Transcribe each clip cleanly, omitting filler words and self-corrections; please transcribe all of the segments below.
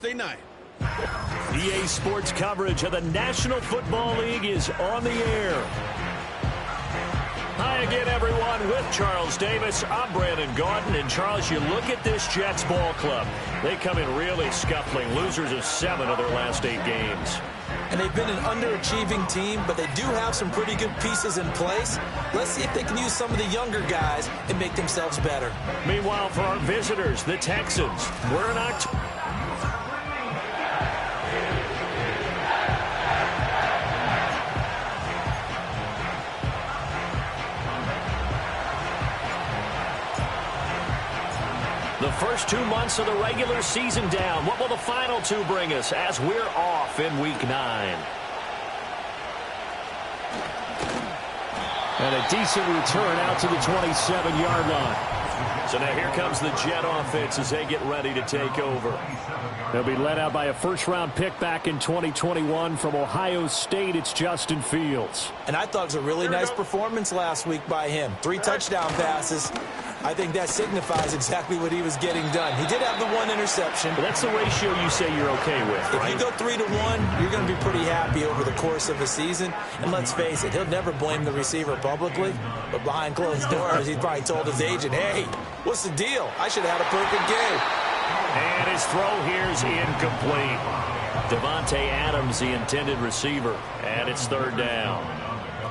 Night. EA Sports coverage of the National Football League is on the air. Hi again, everyone. With Charles Davis, I'm Brandon Gaudin. And, Charles, you look at this Jets ball club. They come in really scuffling, losers of 7 of their last 8 games. And they've been an underachieving team, but they do have some pretty good pieces in place. Let's see if they can use some of the younger guys and make themselves better. Meanwhile, for our visitors, the Texans, we're in October. The first 2 months of the regular season down. What will the final 2 bring us as we're off in Week 9? And a decent return out to the 27-yard line. So now here comes the Jet offense as they get ready to take over. They'll be led out by a first-round pick back in 2021 from Ohio State. It's Justin Fields. And I thought it was a really nice performance last week by him. 3 touchdown passes. I think that signifies exactly what he was getting done. He did have the 1 interception. But that's the ratio you say you're okay with, right? If you go 3 to 1, you're going to be pretty happy over the course of a season. And let's face it, he'll never blame the receiver publicly. But behind closed doors, he probably told his agent, hey, what's the deal? I should have had a perfect game. And his throw here's incomplete. Devontae Adams, the intended receiver. And it's 3rd down.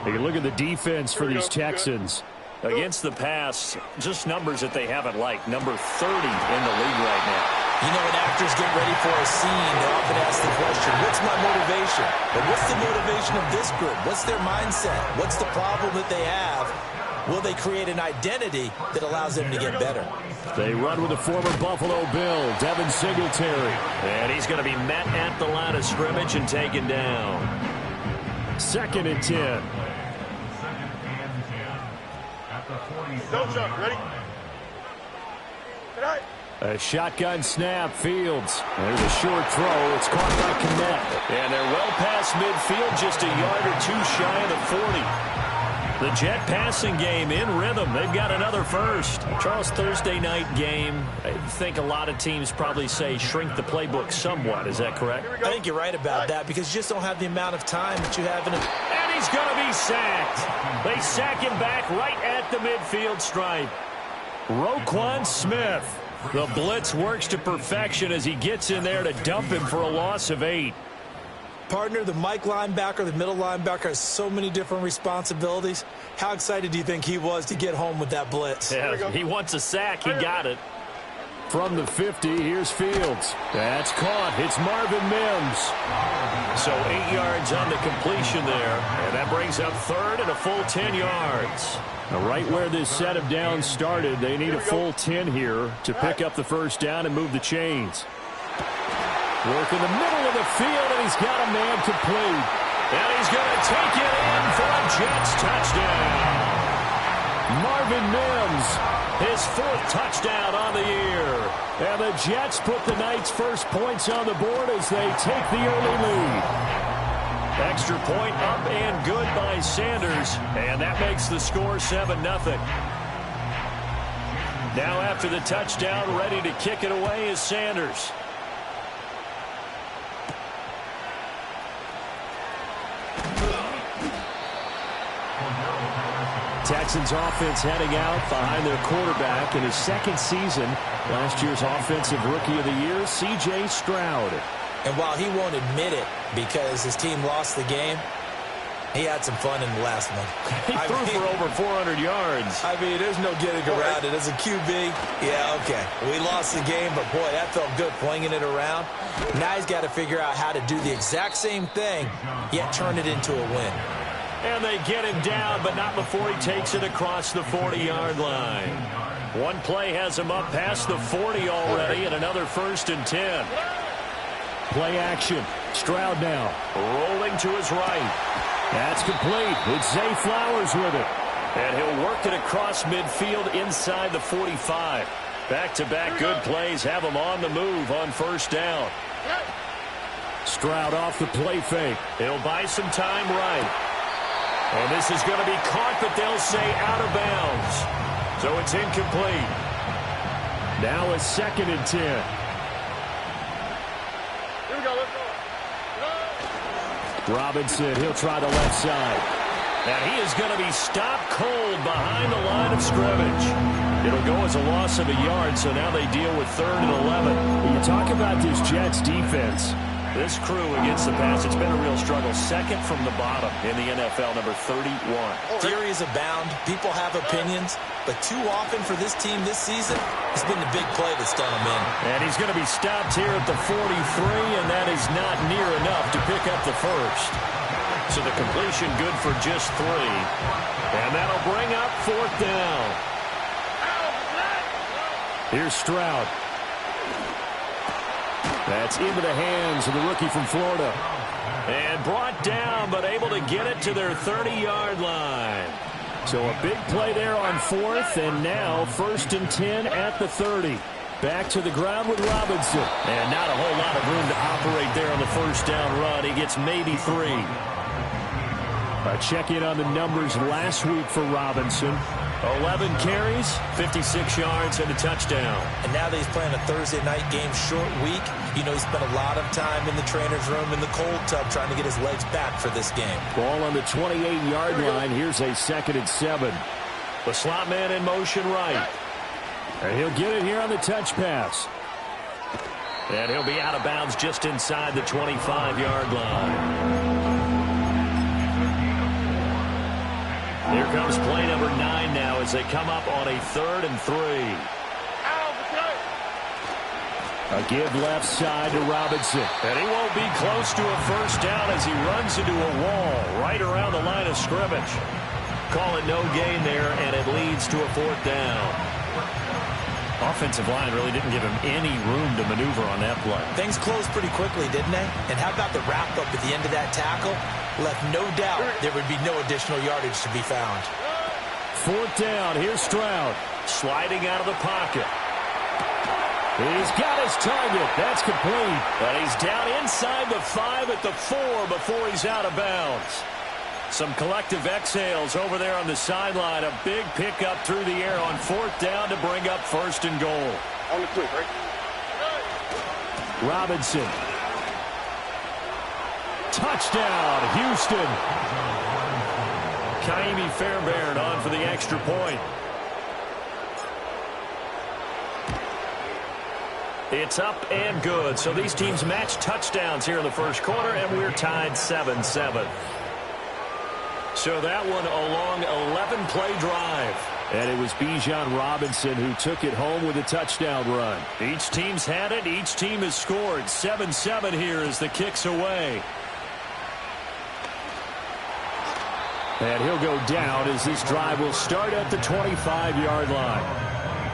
You look at the defense for these Texans. Against the pass, just numbers that they haven't liked. Number 30 in the league right now. You know, when actors get ready for a scene, they often ask the question, what's my motivation? But what's the motivation of this group? What's their mindset? What's the problem that they have? Will they create an identity that allows them to get better? They run with the former Buffalo Bill, Devin Singletary. And he's going to be met at the line of scrimmage and taken down. 2nd and 10. Don't jump. Ready? A shotgun snap, Fields. There's a short throw. It's caught by Kmet. And they're well past midfield, just a yard or 2 shy of the 40. The Jet passing game in rhythm. They've got another first. Charles, Thursday night game. I think a lot of teams probably say shrink the playbook somewhat. Is that correct? I think you're right about that because you just don't have the amount of time that you have in a... And he's going to be sacked. They sack him back right at the midfield stripe. Roquan Smith. The blitz works to perfection as he gets in there to dump him for a loss of 8. Partner, the Mike linebacker, the middle linebacker has so many different responsibilities. How excited do you think he was to get home with that blitz? Yeah, he wants a sack. He got it. From the 50, here's Fields. That's caught. It's Marvin Mims. So 8 yards on the completion there. And that brings up 3rd and a full 10 yards. Now, right where this set of downs started, they need a full 10 here to pick up the first down and move the chains. Work in the middle of the field, and he's got a man complete. And he's going to take it in for a Jets touchdown. Marvin Mims, his 4th touchdown on the year. And the Jets put the Knights' first points on the board as they take the early lead. Extra point up and good by Sanders. And that makes the score 7-0. Now after the touchdown, ready to kick it away is Sanders. Texans offense heading out behind their quarterback in his 2nd season. Last year's Offensive Rookie of the Year, C.J. Stroud. And while he won't admit it because his team lost the game, he had some fun in the last one. He threw for over 400 yards. I mean, there's no getting around it. As a QB, yeah, okay. We lost the game, but boy, that felt good flinging it around. Now he's got to figure out how to do the exact same thing, yet turn it into a win. And they get him down, but not before he takes it across the 40-yard line. One play has him up past the 40 already, and another 1st and 10. Play action. Stroud now. Rolling to his right. That's complete. It's Zay Flowers with it. And he'll work it across midfield inside the 45. Back-to-back good plays have him on the move on 1st down. Stroud off the play fake. He'll buy some time right. And this is going to be caught, but they'll say out of bounds. So it's incomplete. Now a 2nd and 10. Robinson, he'll try the left side. And he is going to be stopped cold behind the line of scrimmage. It'll go as a loss of a yard, so now they deal with 3rd and 11. When you talk about this Jets defense, this crew against the pass, it's been a real struggle. Second from the bottom in the NFL, number 31. Theories abound. People have opinions. But too often for this team this season, it's been the big play that's done them in. And he's going to be stopped here at the 43, and that is not near enough to pick up the first. So the completion good for just 3. And that'll bring up 4th down. Here's Stroud. That's into the hands of the rookie from Florida. And brought down, but able to get it to their 30-yard line. So a big play there on 4th, and now 1st and 10 at the 30. Back to the ground with Robinson. And not a whole lot of room to operate there on the first down run. He gets maybe 3. A check-in on the numbers last week for Robinson. 11 carries, 56 yards, and a touchdown. And now that he's playing a Thursday night game, short week, you know he spent a lot of time in the trainer's room in the cold tub trying to get his legs back for this game. Ball on the 28-yard line. Here's a 2nd and 7. The slot man in motion right. And he'll get it here on the touch pass. And he'll be out of bounds just inside the 25-yard line. Here comes play number 9 now as they come up on a 3rd and 3. A give left side to Robinson. And he won't be close to a first down as he runs into a wall right around the line of scrimmage. Call it no gain there, and it leads to a 4th down. Offensive line really didn't give him any room to maneuver on that play. Things closed pretty quickly, didn't they? And how about the wrap-up at the end of that tackle? Left no doubt there would be no additional yardage to be found. 4th down. Here's Stroud. Sliding out of the pocket. He's got his target. That's complete. But he's down inside the 5 at the 4 before he's out of bounds. Some collective exhales over there on the sideline. A big pickup through the air on 4th down to bring up 1st and goal. On the 2, right? Robinson. Touchdown, Houston. Kaimi Fairbairn on for the extra point. It's up and good. So these teams match touchdowns here in the first quarter, and we're tied 7-7. So that one a long 11-play drive. And it was Bijan Robinson who took it home with a touchdown run. Each team's had it. Each team has scored. 7-7 here as the kick's away. And he'll go down as this drive will start at the 25-yard line.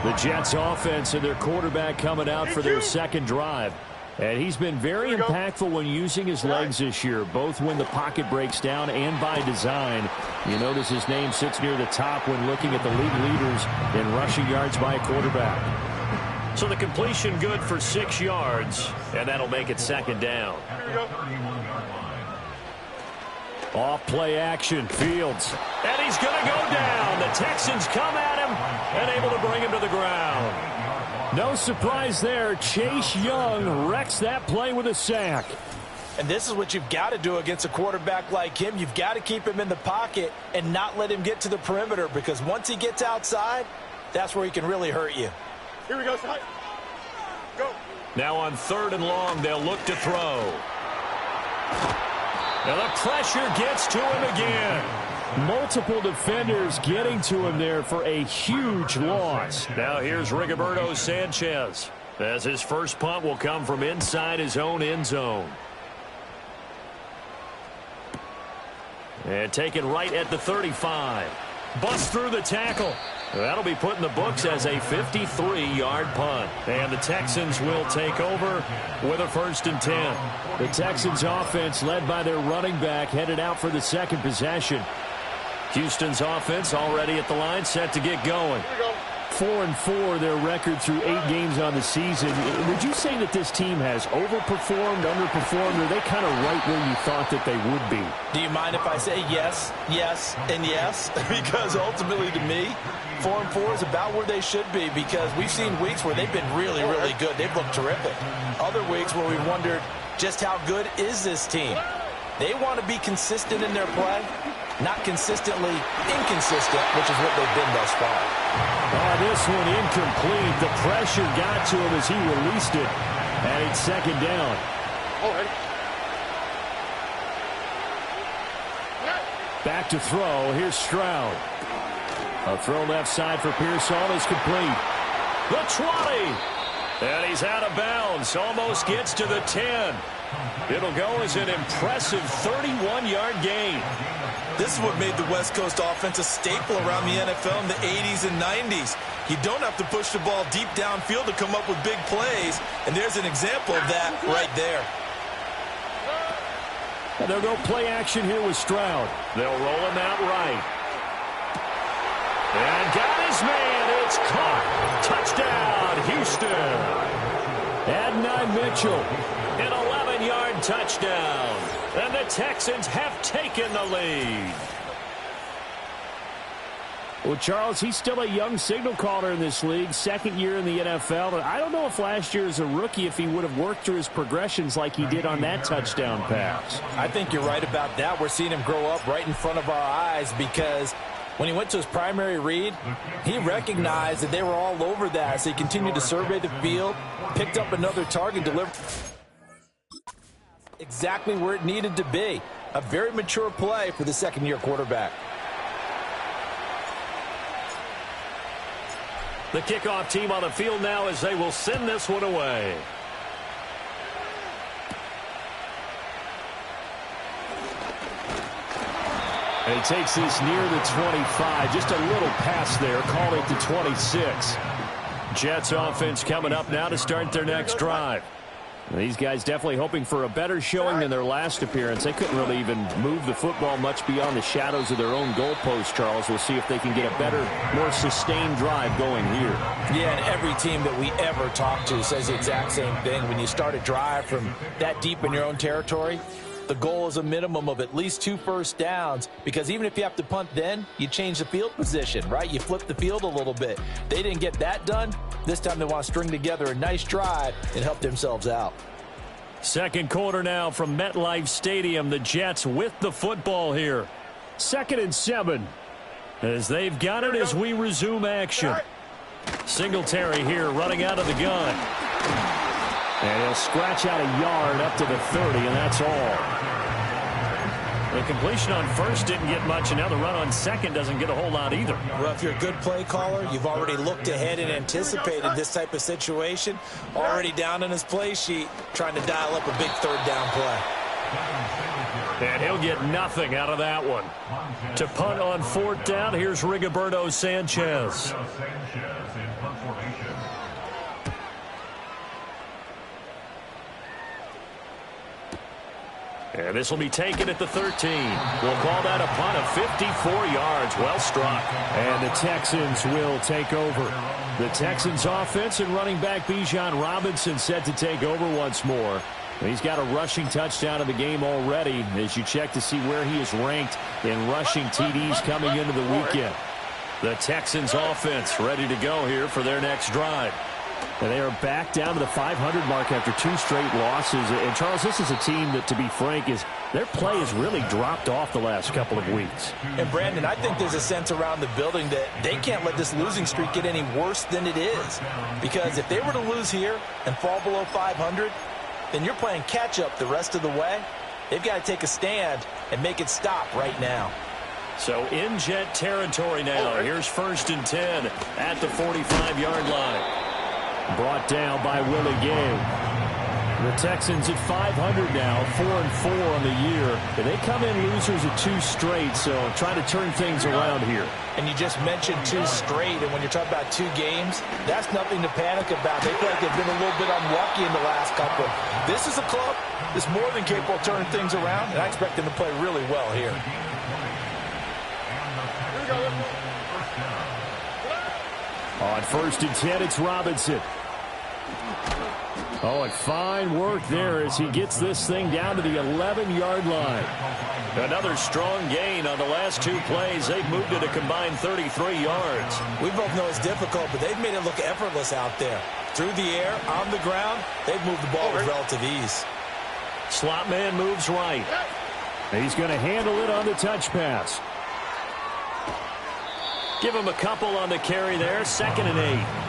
The Jets offense and their quarterback coming out for their 2nd drive. And he's been very impactful when using his legs this year, both when the pocket breaks down and by design. You notice his name sits near the top when looking at the league leaders in rushing yards by a quarterback. So the completion good for 6 yards, and that'll make it 2nd down. Off play action, Fields. And he's going to go down. The Texans come at him and able to bring him to the ground. No surprise there. Chase Young wrecks that play with a sack. And this is what you've got to do against a quarterback like him. You've got to keep him in the pocket and not let him get to the perimeter, because once he gets outside, that's where he can really hurt you. Here we go, side. Go. Now on 3rd and long, they'll look to throw. Now the pressure gets to him again. Multiple defenders getting to him there for a huge loss. Now here's Rigoberto Sanchez, as his first punt will come from inside his own end zone. And taken right at the 35. Busts through the tackle. That'll be put in the books as a 53-yard punt. And the Texans will take over with a 1st and 10. The Texans offense led by their running back headed out for the 2nd possession. Houston's offense already at the line, set to get going. 4-4 their record through 8 games on the season. Would you say that this team has overperformed, underperformed, or are they kind of right where you thought that they would be? Do you mind if I say yes, yes, and yes? Because ultimately to me, 4-4 is about where they should be, because we've seen weeks where they've been really, really good. They've looked terrific. Other weeks where we've wondered, just how good is this team. They want to be consistent in their play, not consistently inconsistent, which is what they've been thus far. Oh, this one incomplete. The pressure got to him as he released it, and it's second down. Back to throw. Here's Stroud. A throw left side for Pearsall is complete. The 20. And he's out of bounds. Almost gets to the 10. It'll go as an impressive 31-yard gain. This is what made the West Coast offense a staple around the NFL in the 80s and 90s. You don't have to push the ball deep downfield to come up with big plays, and there's an example of that right there. And they'll go play action here with Stroud. They'll roll him out right. And got his man. It's caught. Touchdown, Houston. Adonai Mitchell. An 11-yard touchdown. And the Texans have taken the lead. Well, Charles, he's still a young signal caller in this league, second year in the NFL. And I don't know if last year as a rookie if he would have worked through his progressions like he did on that touchdown pass. I think you're right about that. We're seeing him grow up right in front of our eyes because when he went to his primary read, he recognized that they were all over that. So he continued to survey the field, picked up another target, delivered exactly where it needed to be. A very mature play for the second-year quarterback. The kickoff team on the field now as they will send this one away. And he takes this near the 25. Just a little pass there. Called it to 26. Jets offense coming up now to start their next drive. These guys definitely hoping for a better showing than their last appearance. They couldn't really even move the football much beyond the shadows of their own goalpost, Charles. We'll see if they can get a better, more sustained drive going here. Yeah, and every team that we ever talk to says the exact same thing. When you start a drive from that deep in your own territory, the goal is a minimum of at least 2 first downs, because even if you have to punt then, you change the field position, right? You flip the field a little bit. They didn't get that done. This time they want to string together a nice drive and help themselves out. Second quarter now from MetLife Stadium. The Jets with the football here. 2nd and 7 as they've got it as we resume action. Singletary here running out of the gun. And he'll scratch out a yard up to the 30, and that's all. The completion on first didn't get much, and now the run on second doesn't get a whole lot either. Well, if you're a good play caller, you've already looked ahead and anticipated this type of situation. Already down on his play sheet, trying to dial up a big third down play. And he'll get nothing out of that one. To punt on 4th down, here's Rigoberto Sanchez. And this will be taken at the 13. We'll call that a punt of 54 yards. Well struck. And the Texans will take over. The Texans offense and running back Bijan Robinson set to take over once more. He's got a rushing touchdown in the game already as you check to see where he is ranked in rushing TDs coming into the weekend. The Texans offense ready to go here for their next drive. And they are back down to the 500 mark after 2 straight losses. And, Charles, this is a team that, to be frank, is their play has really dropped off the last couple of weeks. And, Brandon, I think there's a sense around the building that they can't let this losing streak get any worse than it is. Because if they were to lose here and fall below 500, then you're playing catch-up the rest of the way. They've got to take a stand and make it stop right now. So in Jet territory now. Here's 1st and 10 at the 45-yard line. Brought down by Willie Gay. The Texans at 500 now, 4-4 on the year. And they come in losers of 2 straight, so trying to turn things around here. And you just mentioned 2 straight, and when you're talking about 2 games, that's nothing to panic about. They feel like they've been a little bit unlucky in the last couple. This is a club that's more than capable of turning things around, and I expect them to play really well here. On 1st and 10, it's Robinson. Oh, and fine work there as he gets this thing down to the 11-yard line. Another strong gain on the last 2 plays. They've moved it a combined 33 yards. We both know it's difficult, but they've made it look effortless out there. Through the air, on the ground, they've moved the ball with relative ease. Slot man moves right. He's going to handle it on the touch pass. Give him a couple on the carry there. 2nd and 8.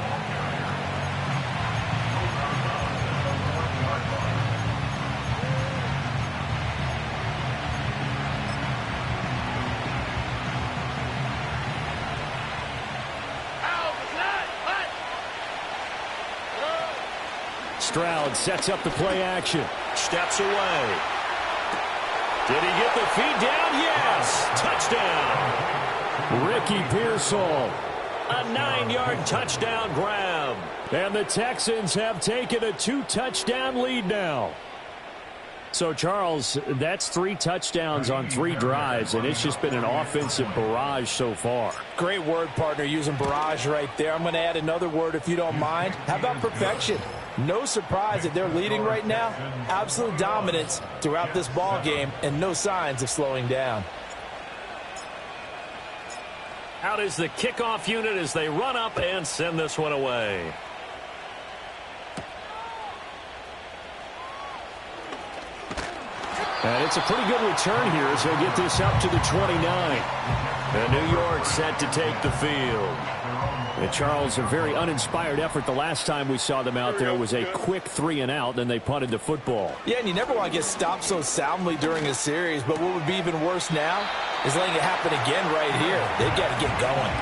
Stroud sets up the play action. Steps away. Did he get the feet down? Yes. Touchdown. Ricky Pearsall. A 9-yard touchdown grab. And the Texans have taken a 2-touchdown lead now. So, Charles, that's 3 touchdowns on 3 drives, and it's just been an offensive barrage so far. Great word, partner, using barrage right there. I'm going to add another word if you don't mind. How about perfection? No surprise that they're leading right now. Absolute dominance throughout this ball game and no signs of slowing down. Out is the kickoff unit as they run up and send this one away. And it's a pretty good return here as they get this up to the 29. And New York set to take the field. And Charles, a very uninspired effort the last time we saw them out there was a quick 3-and-out, then they punted the football. Yeah, and you never want to get stopped so soundly during a series, but what would be even worse now is letting it happen again right here. They've got to get going.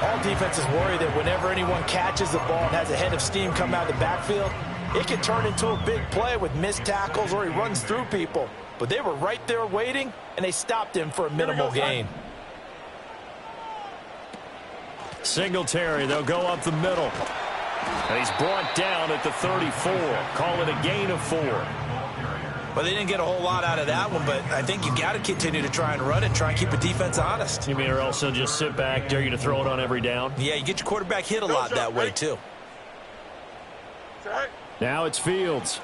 All defenses worry that whenever anyone catches the ball and has a head of steam come out of the backfield, it can turn into a big play with missed tackles or he runs through people. But they were right there waiting, and they stopped him for a minimal gain. Singletary, they'll go up the middle. And he's brought down at the 34. Call it a gain of 4. Well, they didn't get a whole lot out of that one, but I think you got to continue to try and run it, try and keep the defense honest. You mean or else they'll just sit back, dare you to throw it on every down? Yeah, you get your quarterback hit a lot that way, too. Now it's Fields.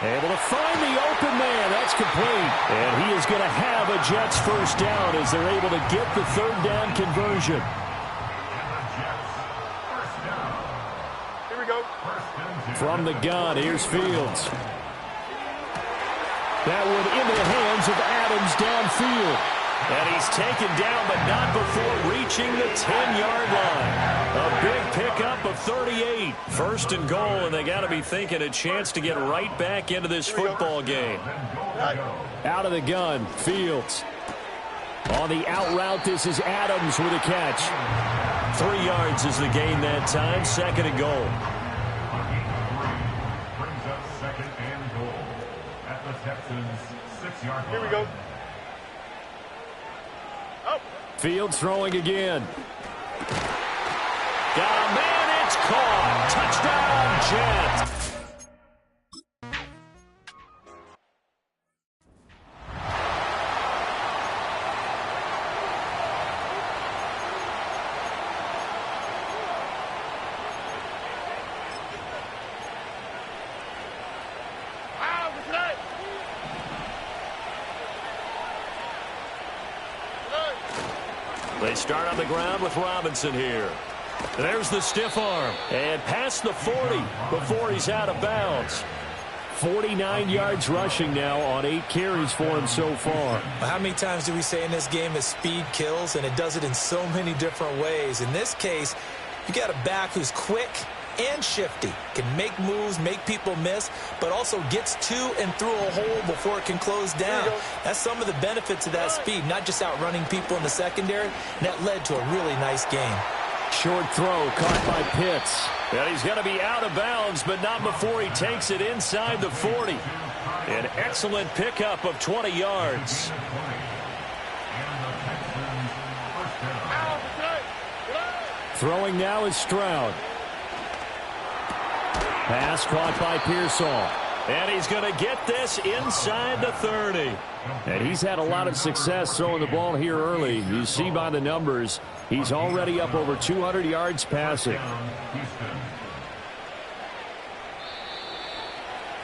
Able to find the open man. That's complete. And he is going to have a Jets first down as they're able to get the 3rd down conversion. Here we go. From the gun, here's Fields. That one into the hands of Adams downfield. And he's taken down, but not before reaching the 10-yard line. A big pickup of 38. 1st and goal, and they got to be thinking a chance to get right back into this football game. Out of the gun, Fields. On the out route, this is Adams with a catch. 3 yards is the gain that time. 2nd and goal. Brings up 2nd and goal at the Texans' 6-yard line. Here we go. Fields throwing again. Got a man, it's caught. Touchdown, Jets. They start on the ground with Robinson here. There's the stiff arm. And past the 40 before he's out of bounds. 49 yards rushing now on 8 carries for him so far. How many times do we say in this game that speed kills, and it does it in so many different ways? In this case, you got a back who's quick and shifty, can make moves, make people miss, but also gets to and through a hole before it can close down. That's some of the benefits of that speed, not just outrunning people in the secondary, and that led to a really nice game. Short throw caught by Pitts. And he's going to be out of bounds, but not before he takes it inside the 40. An excellent pickup of 20 yards. Throwing now is Stroud. Pass caught by Pearsall. And he's going to get this inside the 30. And he's had a lot of success throwing the ball here early. You see by the numbers, he's already up over 200 yards passing.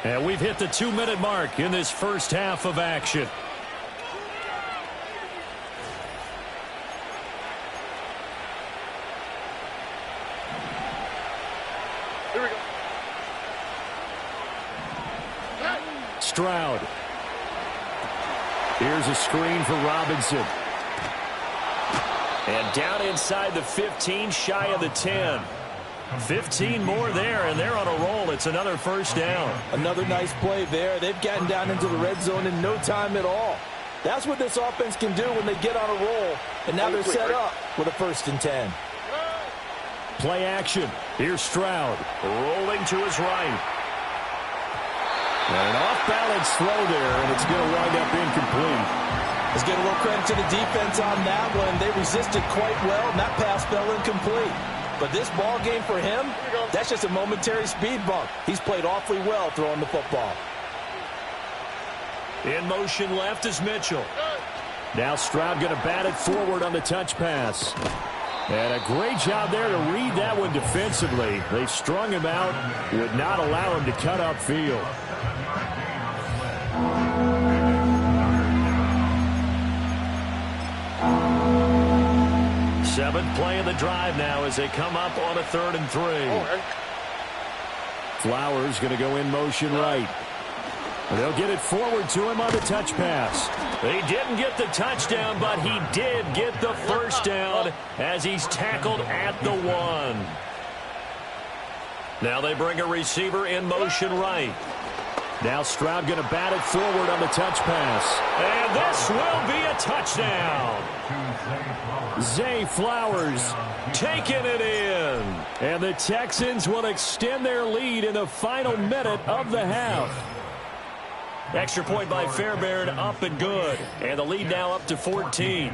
And we've hit the 2-minute mark in this first half of action. Stroud. Here's a screen for Robinson. And down inside the 15, shy of the 10. 15 more there, and they're on a roll. It's another first down. Another nice play there. They've gotten down into the red zone in no time at all. That's what this offense can do when they get on a roll. And now they're set up with a 1st and 10. Play action. Here's Stroud rolling to his right. And an off-balance throw there, and it's going to wind up incomplete. Let's give a little credit to the defense on that one. They resisted quite well, and that pass fell incomplete. But this ball game for him, that's just a momentary speed bump. He's played awfully well throwing the football. In motion left is Mitchell. Now Stroud going to bat it forward on the touch pass. And a great job there to read that one defensively. They strung him out, would not allow him to cut upfield. Seventh play of the drive now as they come up on a 3rd and 3. Flowers going to go in motion right. They'll get it forward to him on the touch pass. They didn't get the touchdown, but he did get the first down as he's tackled at the 1. Now they bring a receiver in motion right. Now Stroud going to bat it forward on the touch pass. And this will be a touchdown. Zay Flowers taking it in. And the Texans will extend their lead in the final minute of the half. Extra point by Fairbairn, up and good. And the lead now up to 14.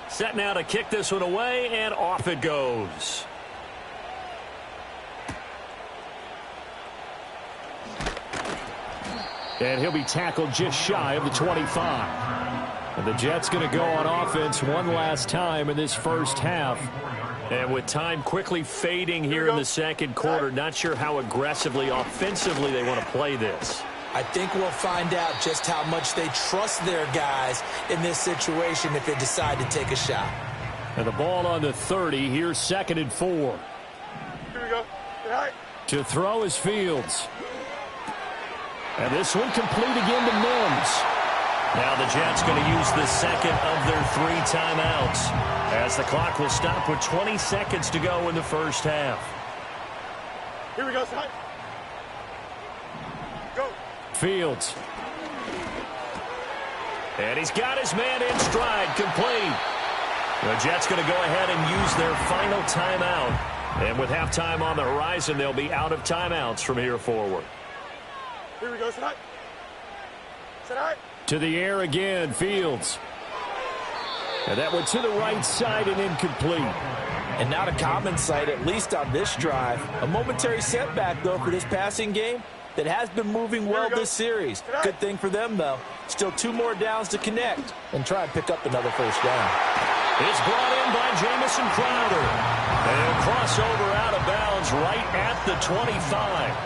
Set now to kick this one away, and off it goes. And he'll be tackled just shy of the 25. And the Jets going to go on offense one last time in this first half. And with time quickly fading here in the second quarter, not sure how aggressively, offensively they want to play this. I think we'll find out just how much they trust their guys in this situation if they decide to take a shot. And the ball on the 30. Here's 2nd and 4. Here we go. To throw is Fields. And this one complete again to Mims. Now the Jets going to use the second of their 3 timeouts as the clock will stop with 20 seconds to go in the first half. Here we go, side. Go. Fields. And he's got his man in stride, complete. The Jets going to go ahead and use their final timeout. And with halftime on the horizon, they'll be out of timeouts from here forward. Here we go, side. Side. To the air again, Fields. And that one to the right side and incomplete. And not a common sight, at least on this drive. A momentary setback, though, for this passing game that has been moving well this series. Good thing for them, though. Still 2 more downs to connect and try and pick up another first down. It's brought in by Jamison Crowder. And crossover out of bounds right at the 25.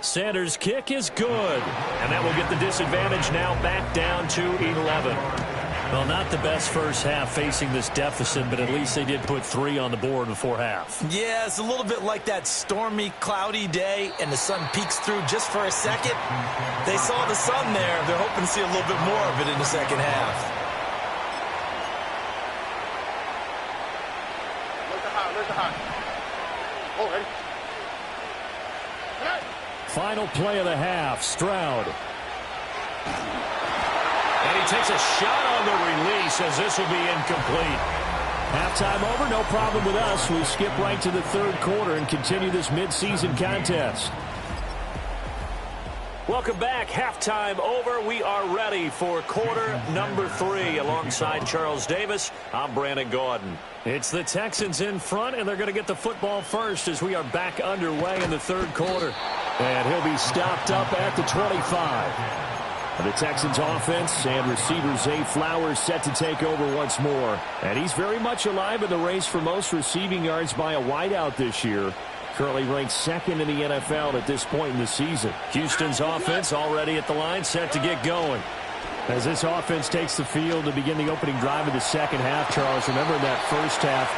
Sanders' kick is good. And that will get the disadvantage now back down to 11. Well, not the best first half facing this deficit, but at least they did put 3 on the board before half. Yeah, it's a little bit like that stormy, cloudy day, and the sun peeks through just for a second. They saw the sun there. They're hoping to see a little bit more of it in the second half. Where's the high? Oh, ready? Final play of the half, Stroud. And he takes a shot on the release as this will be incomplete. Halftime over, no problem with us. We skip right to the 3rd quarter and continue this midseason contest. Welcome back. Halftime over. We are ready for quarter number 3 alongside Charles Davis. I'm Brandon Gaudin. It's the Texans in front, and they're going to get the football first as we are back underway in the 3rd quarter. And he'll be stopped up at the 25. The Texans offense and receiver Zay Flowers set to take over once more. And he's very much alive in the race for most receiving yards by a wideout this year. Currently ranked 2nd in the NFL at this point in the season. Houston's offense already at the line, set to get going. As this offense takes the field to begin the opening drive of the second half, Charles, remember in that first half,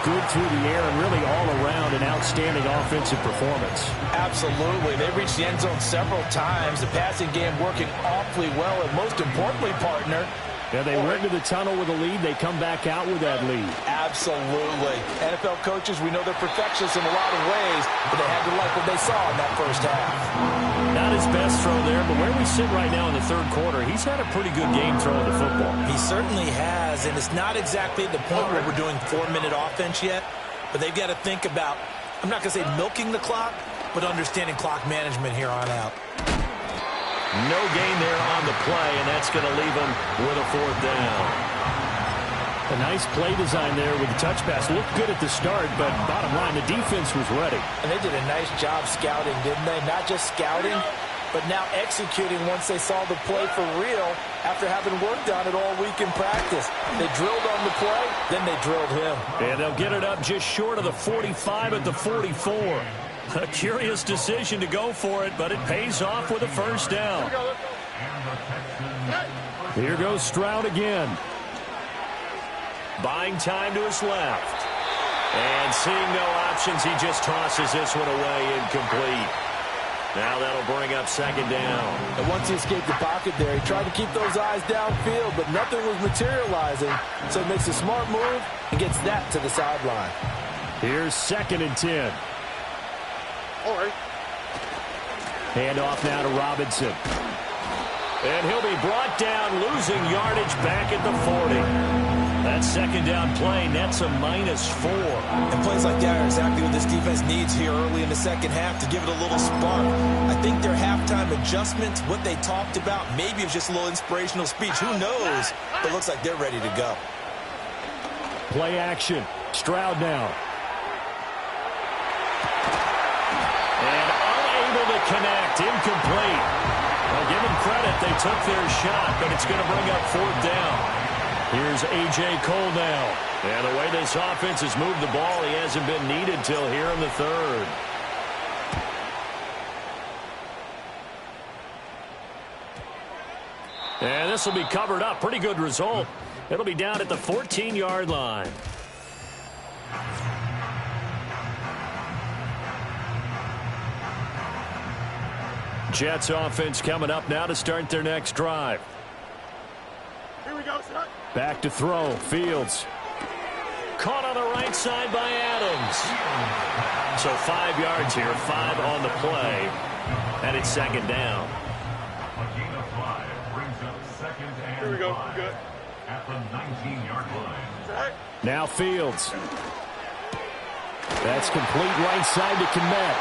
good through the air and really all around an outstanding offensive performance. Absolutely. They reached the end zone several times. The passing game working awfully well, and most importantly, partner, yeah, they went to the tunnel with a lead. They come back out with that lead. Absolutely. NFL coaches, we know they're perfectionists in a lot of ways, but they had to like what they saw in that first half. Not his best throw there, but where we sit right now in the third quarter, he's had a pretty good game throwing the football. He certainly has, and it's not exactly the point where we're doing 4-minute offense yet, but they've got to think about, I'm not going to say milking the clock, but understanding clock management here on out. No gain there on the play, and that's going to leave him with a fourth down. A nice play design there with the touch pass. Looked good at the start, but bottom line, the defense was ready. And they did a nice job scouting, didn't they? Not just scouting, but now executing once they saw the play for real after having worked on it all week in practice. They drilled on the play, then they drilled him. And they'll get it up just short of the 45 at the 44. A curious decision to go for it, but it pays off with a first down. Here goes Stroud again. Buying time to his left. And seeing no options, he just tosses this one away incomplete. Now that'll bring up second down. And once he escaped the pocket there, he tried to keep those eyes downfield, but nothing was materializing. So he makes a smart move and gets that to the sideline. Here's 2nd and 10. All right. Hand off now to Robinson. And he'll be brought down, losing yardage back at the 40. That second down play nets a -4. And plays like that are exactly what this defense needs here early in the second half to give it a little spark. I think their halftime adjustments, what they talked about, maybe it was just a little inspirational speech. Who knows? But it looks like they're ready to go. Play action. Stroud now. And unable to connect. Incomplete. Well, give them credit. They took their shot, but it's going to bring up fourth down. Here's A.J. Cole now. And the way this offense has moved the ball, he hasn't been needed till here in the third. And this will be covered up. Pretty good result. It'll be down at the 14-yard line. Jets offense coming up now to start their next drive. Here we go, son. Back to throw. Fields. Caught on the right side by Adams. So 5 yards here, 5 on the play. And it's second down. A gain of 5 brings up second and Here we go. 5 Good. at the 19-yard line. Set. Now Fields. That's complete right side to Kmet.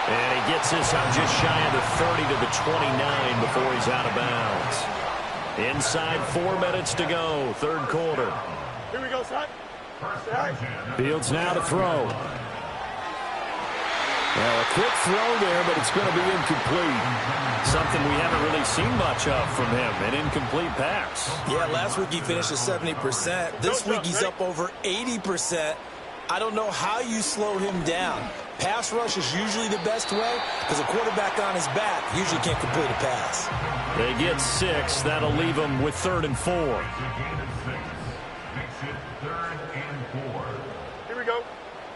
And he gets this up just shy of the 30 to the 29 before he's out of bounds. Inside 4 minutes to go, third quarter. Here we go, son. Set. Fields now to throw. Well, a quick throw there, but it's going to be incomplete. Something we haven't really seen much of from him, an incomplete pass. Yeah, last week he finished at 70%. This week he's up over 80%. I don't know how you slow him down. Pass rush is usually the best way because a quarterback on his back usually can't complete a pass. They get 6. That'll leave them with 3rd and 4. A gain of 6 makes it 3rd and 4. Here we go.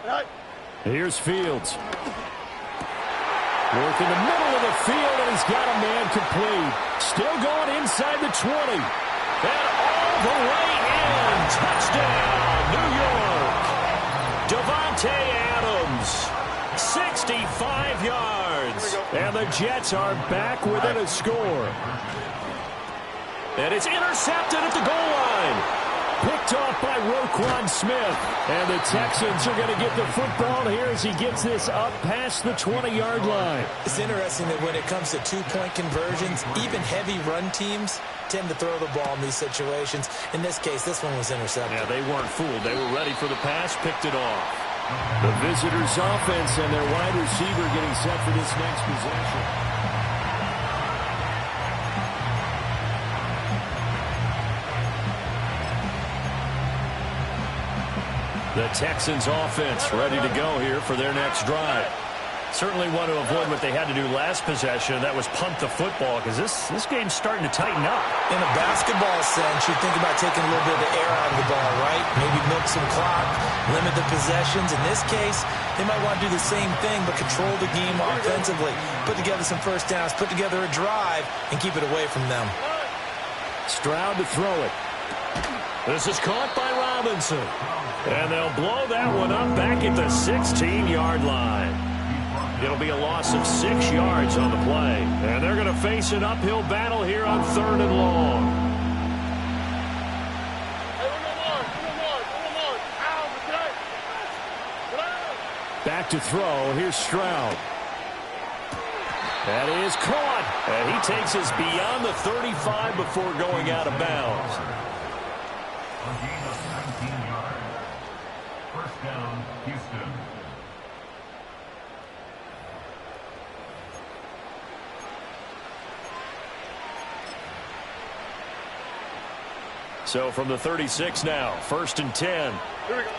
Set. Here's Fields. Working the middle of the field, and he's got a man complete. Still going inside the 20. And all the way in. Touchdown, New York. Davante Adams. 65 yards. And the Jets are back within a score. And it's intercepted at the goal line. Picked off by Roquan Smith. And the Texans are going to get the football here as he gets this up past the 20-yard line. It's interesting that when it comes to two-point conversions, even heavy run teams tend to throw the ball in these situations. In this case, this one was intercepted. Yeah, they weren't fooled. They were ready for the pass, picked it off. The visitors' offense and their wide receiver getting set for this next possession. The Texans' offense ready to go here for their next drive. Certainly want to avoid what they had to do last possession. That was punt the football, because this game's starting to tighten up. In a basketball sense, you think about taking a little bit of the air out of the ball, right? Maybe milk some clock, limit the possessions. In this case, they might want to do the same thing, but control the game offensively. Put together some first downs, put together a drive, and keep it away from them. Stroud to throw it. This is caught by Robinson. And they'll blow that one up back at the 16-yard line. It'll be a loss of 6 yards on the play. And they're going to face an uphill battle here on 3rd and long. Back to throw. Here's Stroud. That is caught. And he takes us beyond the 35 before going out of bounds. A gain of 19 yards. First down, Houston. So from the 36 now, 1st and 10. Here we go.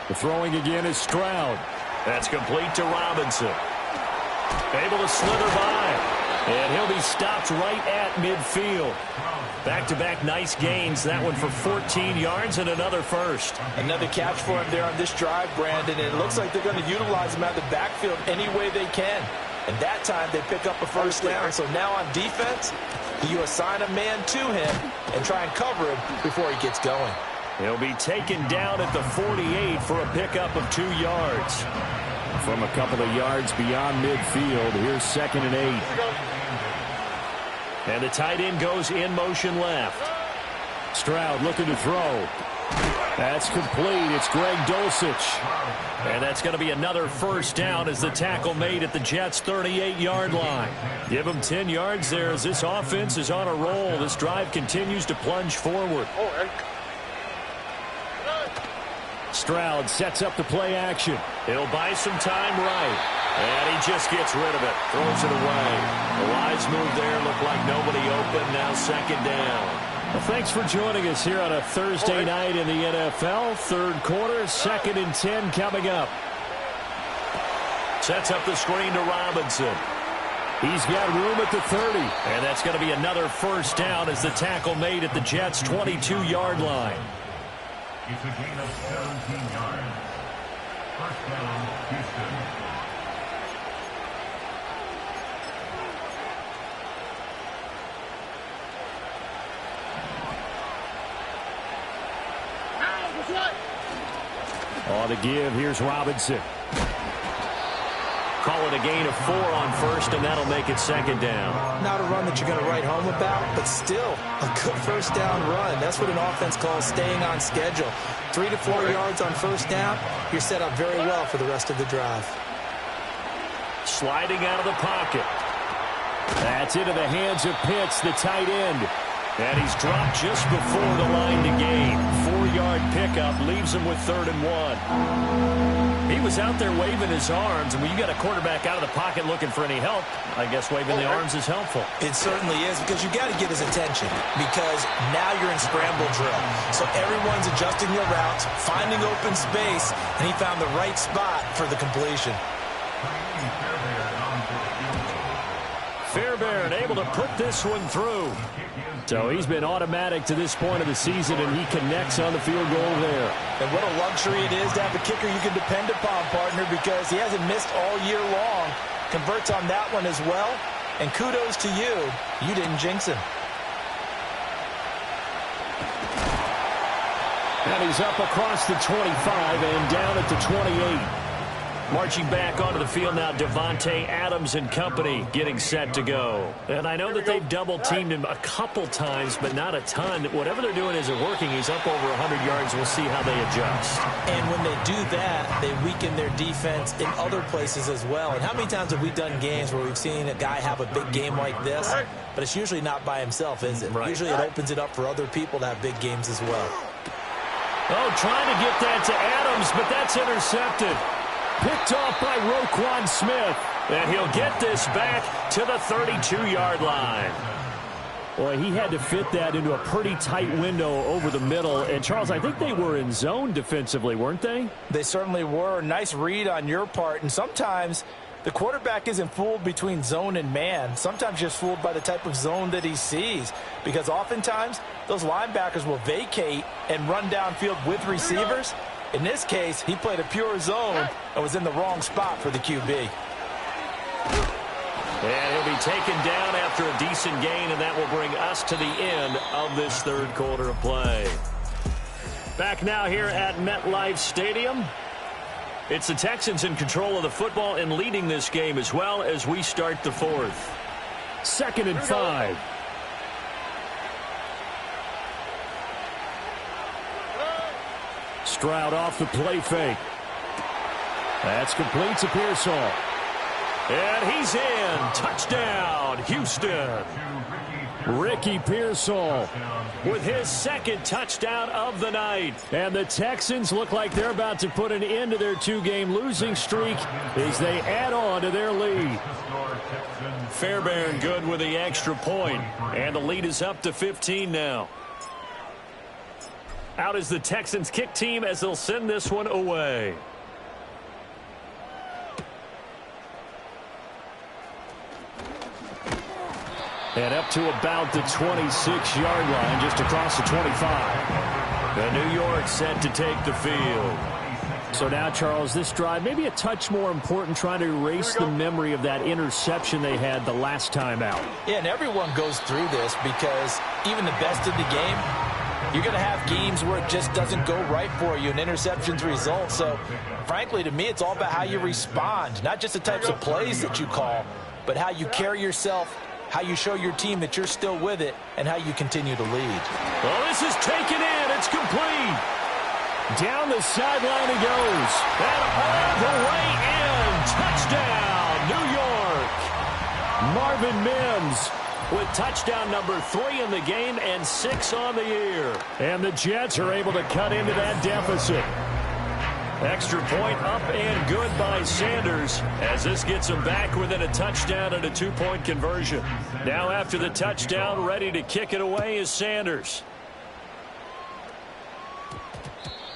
The throwing again is Stroud. That's complete to Robinson. Able to slither by. And he'll be stopped right at midfield. Back-to-back nice gains. That one for 14 yards and another first. Another catch for him there on this drive, Brandon. And it looks like they're going to utilize him out of the backfield any way they can. And that time they pick up a first down. So now on defense, you assign a man to him and try and cover him before he gets going. He'll be taken down at the 48 for a pickup of 2 yards. From a couple of yards beyond midfield, here's 2nd and 8. And the tight end goes in motion left. Stroud looking to throw. That's complete. It's Greg Dulcich. And that's going to be another first down as the tackle made at the Jets' 38-yard line. Give them 10 yards there as this offense is on a roll. This drive continues to plunge forward. Stroud sets up the play action. He'll buy some time right. And he just gets rid of it. Throws it away. The wise move there. Looked like nobody open. Now 2nd down. Well, thanks for joining us here on a Thursday night in the NFL. 3rd quarter, 2nd and 10 coming up. Sets up the screen to Robinson. He's got room at the 30. And that's going to be another first down as the tackle made at the Jets' 22-yard line. It's a gain of 17 yards. First down, Houston. On the give, here's Robinson. Call it a gain of 4 on first, and that'll make it 2nd down. Not a run that you're going to write home about, but still a good first down run. That's what an offense calls staying on schedule. 3 to 4 yards on first down, you're set up very well for the rest of the drive. Sliding out of the pocket. That's into the hands of Pitts, the tight end. And he's dropped just before the line to gain. 4-yard pickup leaves him with 3rd and 1. He was out there waving his arms, and when you got a quarterback out of the pocket looking for any help, I guess waving the arms is helpful. It certainly is, because you got to get his attention, because now you're in scramble drill. So everyone's adjusting their routes, finding open space, and he found the right spot for the completion. Fairbairn able to put this one through. So he's been automatic to this point of the season, and he connects on the field goal there. And what a luxury it is to have a kicker you can depend upon, partner, because he hasn't missed all year long. Converts on that one as well. And kudos to you. You didn't jinx him. And he's up across the 25 and down at the 28. Marching back onto the field now, Devontae Adams and company getting set to go. And I know that they've double-teamed him a couple times, but not a ton. Whatever they're doing isn't working. He's up over 100 yards. We'll see how they adjust. And when they do that, they weaken their defense in other places as well. And how many times have we done games where we've seen a guy have a big game like this, but it's usually not by himself, is it? Right. Usually it opens it up for other people to have big games as well. Oh, trying to get that to Adams, but that's intercepted. Picked off by Roquan Smith. And he'll get this back to the 32-yard line. Well, he had to fit that into a pretty tight window over the middle. And, Charles, I think they were in zone defensively, weren't they? They certainly were. Nice read on your part. And sometimes the quarterback isn't fooled between zone and man. Sometimes just fooled by the type of zone that he sees. Because oftentimes, those linebackers will vacate and run downfield with receivers. In this case, he played a pure zone and was in the wrong spot for the QB. And he'll be taken down after a decent gain, and that will bring us to the end of this third quarter of play. Back now here at MetLife Stadium. It's the Texans in control of the football and leading this game as well as we start the fourth. 2nd and 5. Stroud off the play fake. That's complete to Pearsall. And he's in. Touchdown, Houston. Ricky Pearsall with his second touchdown of the night. And the Texans look like they're about to put an end to their two-game losing streak as they add on to their lead. Fairbairn good with the extra point. And the lead is up to 15 now. Out is the Texans kick team as they'll send this one away. And up to about the 26-yard line, just across the 25. The New York set to take the field. So now, Charles, this drive maybe a touch more important, trying to erase the memory of that interception they had the last time out. Yeah, and everyone goes through this because even the best of the game, you're going to have games where it just doesn't go right for you and interceptions result. So, frankly, to me, it's all about how you respond, not just the types of plays that you call, but how you carry yourself, how you show your team that you're still with it, and how you continue to lead. Well, this is taken in. It's complete. Down the sideline he goes. And all the way in. Touchdown, New York. Marvin Mims with touchdown number 3 in the game and 6 on the year. And the Jets are able to cut into that deficit. Extra point up and good by Sanders as this gets him back within a touchdown and a 2-point conversion. Now after the touchdown, ready to kick it away is Sanders.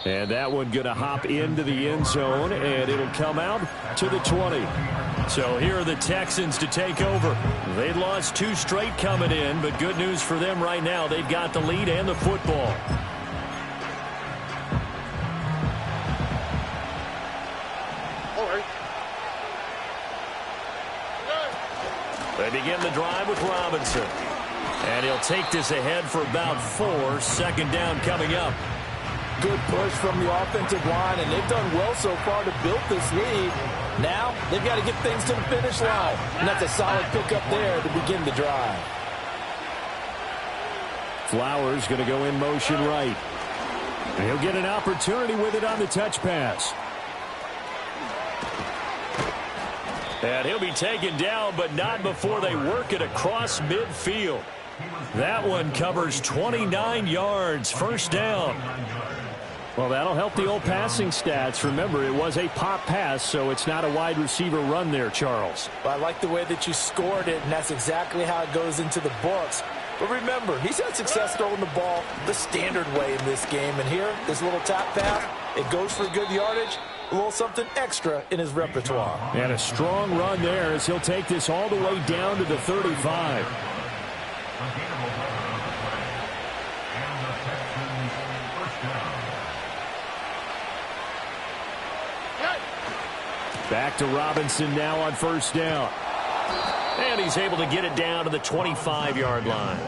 And that one going to hop into the end zone, and it'll come out to the 20. So here are the Texans to take over. They'd lost 2 straight coming in, but good news for them right now. They've got the lead and the football. They begin the drive with Robinson. And he'll take this ahead for about 4. 2nd down coming up. Good push from the offensive line, and they've done well so far to build this lead. Now, they've got to get things to the finish line. And that's a solid pickup there to begin the drive. Flowers going to go in motion right. And he'll get an opportunity with it on the touch pass. And he'll be taken down, but not before they work it across midfield. That one covers 29 yards. 1st down. Well, that'll help the old passing stats. Remember, it was a pop pass, so it's not a wide receiver run there, Charles. Well, I like the way that you scored it, and that's exactly how it goes into the books. But remember, he's had success throwing the ball the standard way in this game. And here, this little tap pass, it goes for good yardage. A little something extra in his repertoire. And a strong run there as he'll take this all the way down to the 35. Back to Robinson now on 1st down. And he's able to get it down to the 25-yard line.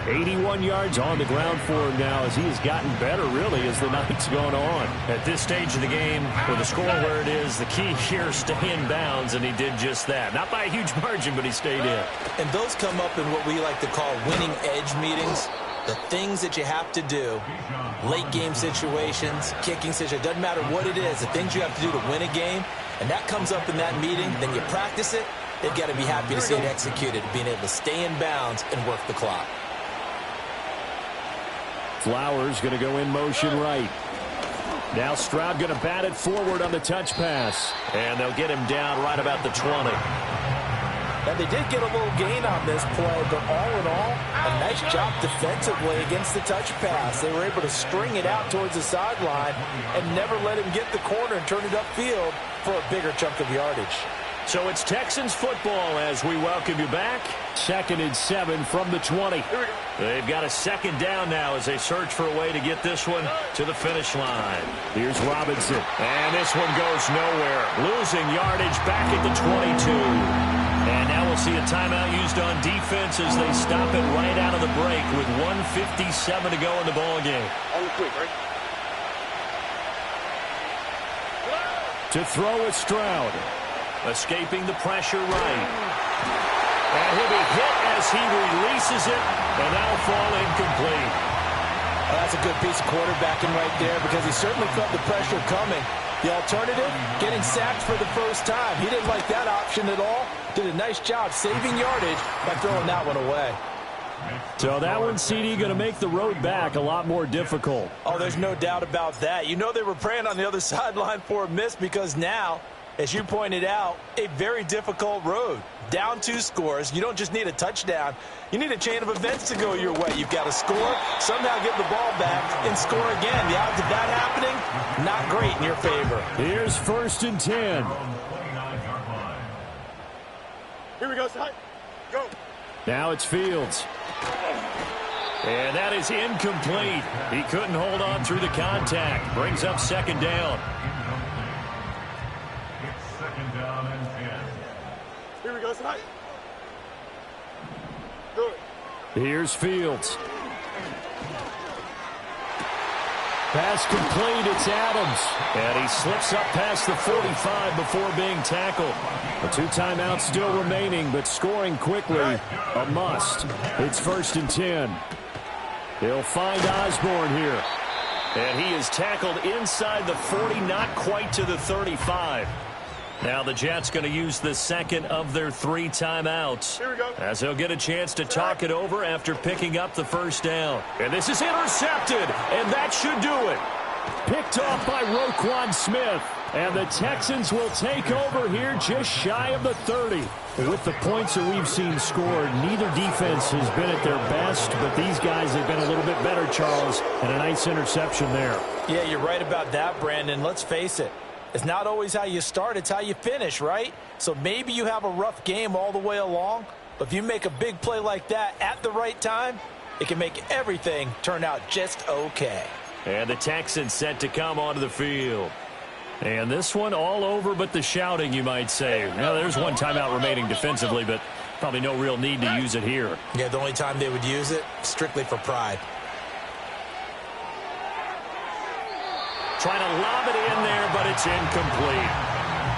81 yards on the ground for him now as he has gotten better, really, as the night's gone on. At this stage of the game, with the score where it is, the key here is stay in bounds, and he did just that. Not by a huge margin, but he stayed in. And those come up in what we like to call winning edge meetings. The things that you have to do, late game situations, kicking situations, doesn't matter what it is, the things you have to do to win a game, and that comes up in that meeting, then you practice it. They've got to be happy to see it executed, being able to stay in bounds and work the clock. Flowers going to go in motion right. Now Stroud going to bat it forward on the touch pass. And they'll get him down right about the 20. And they did get a little gain on this play, but all in all, a nice job defensively against the touch pass. They were able to string it out towards the sideline and never let him get the corner and turn it upfield for a bigger chunk of yardage. So it's Texans football as we welcome you back. 2nd and 7 from the 20. They've got a second down now as they search for a way to get this one to the finish line. Here's Robinson. And this one goes nowhere. Losing yardage back at the 22. And now we'll see a timeout used on defense as they stop it right out of the break with 1:57 to go in the ballgame. On the quick, right? To throw is Stroud. Escaping the pressure right. And he'll be hit as he releases it, and that'll fall incomplete. Well, that's a good piece of quarterbacking right there because he certainly felt the pressure coming. The alternative, getting sacked for the first time. He didn't like that option at all. Did a nice job saving yardage by throwing that one away. So that one, CD, going to make the road back a lot more difficult. Oh, there's no doubt about that. You know they were praying on the other sideline for a miss because now, as you pointed out, a very difficult road. Down 2 scores. You don't just need a touchdown. You need a chain of events to go your way. You've got to score, somehow get the ball back, and score again. The odds of that happening, not great in your favor. Here's 1st and 10. Here we go, side. Go. Now it's Fields. And that is incomplete. He couldn't hold on through the contact. Brings up 2nd down. It's 2nd down and 10. Here we go, side. Good. Here's Fields. Pass complete, it's Adams. And he slips up past the 45 before being tackled. The 2 timeouts still remaining, but scoring quickly, a must. It's 1st and 10. They'll find Osborne here. And he is tackled inside the 40, not quite to the 35. Now the Jets going to use the 2nd of their 3 timeouts. Here we go. As they'll get a chance to talk it over after picking up the 1st down. And this is intercepted, and that should do it. Picked off by Roquan Smith. And the Texans will take over here just shy of the 30. With the points that we've seen scored, neither defense has been at their best, but these guys have been a little bit better, Charles, and a nice interception there. Yeah, you're right about that, Brandon. Let's face it. It's not always how you start, it's how you finish, right? So maybe you have a rough game all the way along, but if you make a big play like that at the right time, it can make everything turn out just okay. And the Texans set to come onto the field. And this one all over but the shouting, you might say. Now, there's 1 timeout remaining defensively, but probably no real need to use it here. Yeah, the only time they would use it, strictly for pride. Trying to lob it in there, but it's incomplete.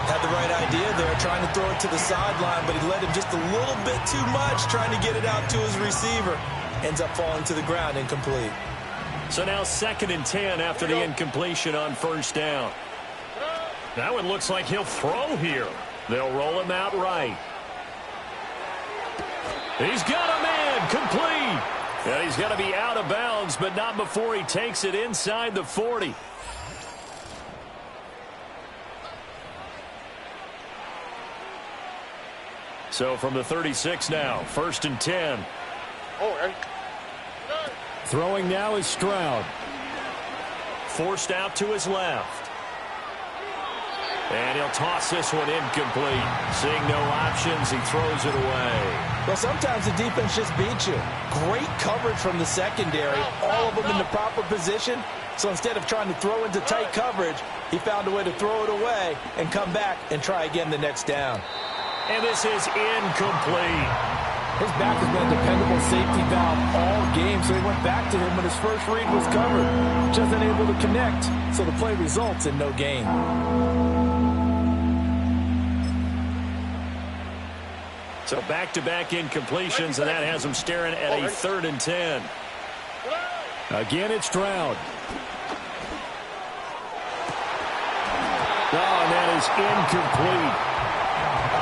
Had the right idea there, trying to throw it to the sideline, but he let him just a little bit too much, trying to get it out to his receiver. Ends up falling to the ground, incomplete. So now 2nd and 10 after the incompletion on 1st down. That one looks like he'll throw here. They'll roll him out right. He's got a man, complete. And he's going to be out of bounds, but not before he takes it inside the 40. So from the 36 now, 1st and 10. All right. Throwing now is Stroud. Forced out to his left. And he'll toss this one incomplete. Seeing no options, he throws it away. Well, sometimes the defense just beats you. Great coverage from the secondary. All of them in the proper position. So instead of trying to throw into tight coverage, he found a way to throw it away and come back and try again the next down. And this is incomplete. His back has been a dependable safety valve all game, so he went back to him when his first read was covered. Just unable to connect, so the play results in no gain. So back-to-back incompletions, and that has him staring at a 3rd and 10. Again, it's Stroud. Oh, and that is incomplete.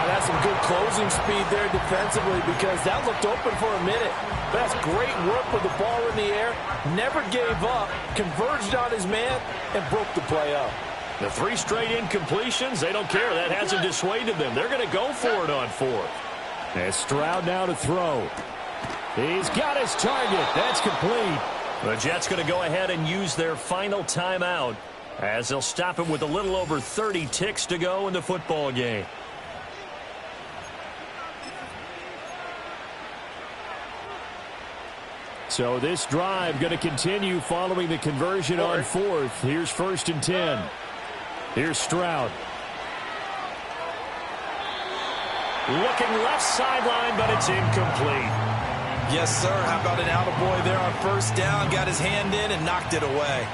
That's some good closing speed there defensively because that looked open for a minute. That's great work with the ball in the air. Never gave up, converged on his man, and broke the play up. The 3 straight incompletions, they don't care. That hasn't dissuaded them. They're going to go for it on 4th. As Stroud now to throw. He's got his target. That's complete. The Jets going to go ahead and use their final timeout as they'll stop it with a little over 30 ticks to go in the football game. So this drive going to continue following the conversion on fourth. Here's 1st and 10. Here's Stroud. Looking left sideline, but it's incomplete. Yes, sir. How about an attaboy there on 1st down? Got his hand in and knocked it away.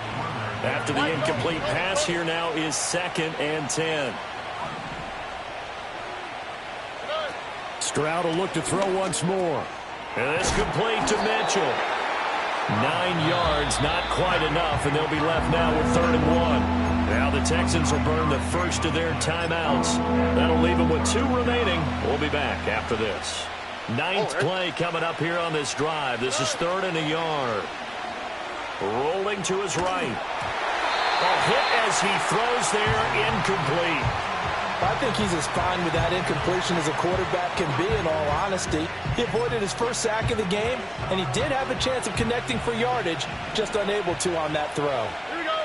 After the incomplete pass, here now is 2nd and 10. Stroud will look to throw once more. And it's complete to Mitchell. 9 yards, not quite enough, and they'll be left now with 3rd and 1. Now the Texans will burn the first of their timeouts. That'll leave them with 2 remaining. We'll be back after this. 9th play coming up here on this drive. This is 3rd and a yard. Rolling to his right. Hit as he throws there, incomplete. I think he's as fine with that incompletion as a quarterback can be, in all honesty. He avoided his first sack of the game, and he did have a chance of connecting for yardage, just unable to on that throw. Here we go.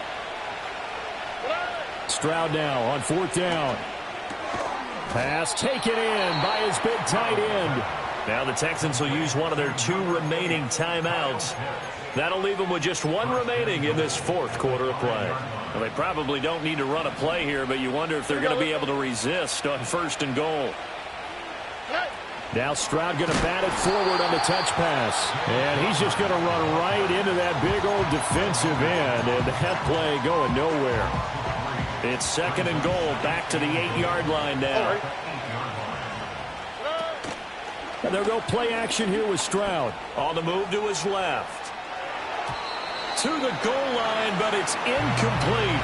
Stroud now on 4th down. Pass taken in by his big tight end. Now the Texans will use one of their 2 remaining timeouts. That'll leave them with just 1 remaining in this 4th quarter of play. Well, they probably don't need to run a play here, but you wonder if they're going to be able to resist on 1st and goal. Now Stroud going to bat it forward on the touch pass. And he's just going to run right into that big old defensive end. And that play going nowhere. It's 2nd and goal, back to the 8-yard line now. And they'll go play action here with Stroud. On the move to his left. To the goal line, but it's incomplete.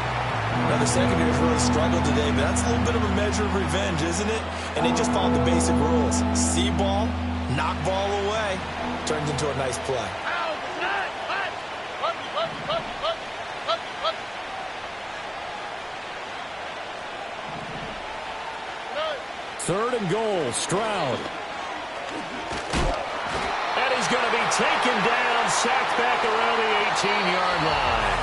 Now, the secondary's really struggled today, but that's a little bit of a measure of revenge, isn't it? And they just followed the basic rules. See ball, knock ball away. Turns into a nice play. 3rd and goal, Stroud. And he's going to be taken down, sacked back around the 18-yard line.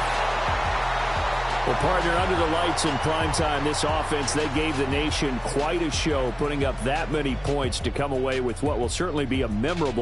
Well, partner, under the lights in primetime, this offense, they gave the nation quite a show, putting up that many points to come away with what will certainly be a memorable